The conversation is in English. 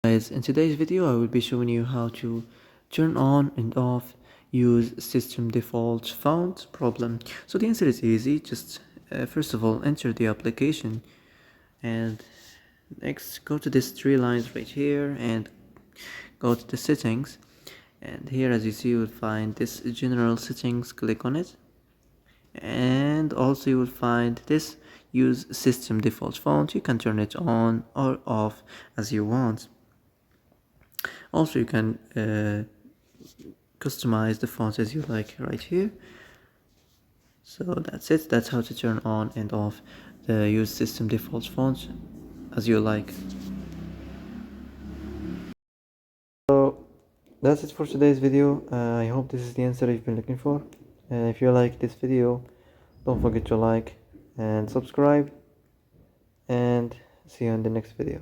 Guys, in today's video I will be showing you how to turn on and off use system default font problem. So the answer is easy. Just first of all enter the application and next go to these three lines right here and go to the settings, and here as you see you will find this general settings. Click on it, and also you will find this use system default font. You can turn it on or off as you want. Also you can customize the font as you like right here. So that's it. That's how to turn on and off the use system default font as you like. So that's it for today's video. I hope this is the answer you've been looking for. If you like this video, don't forget to like and subscribe, and see you in the next video.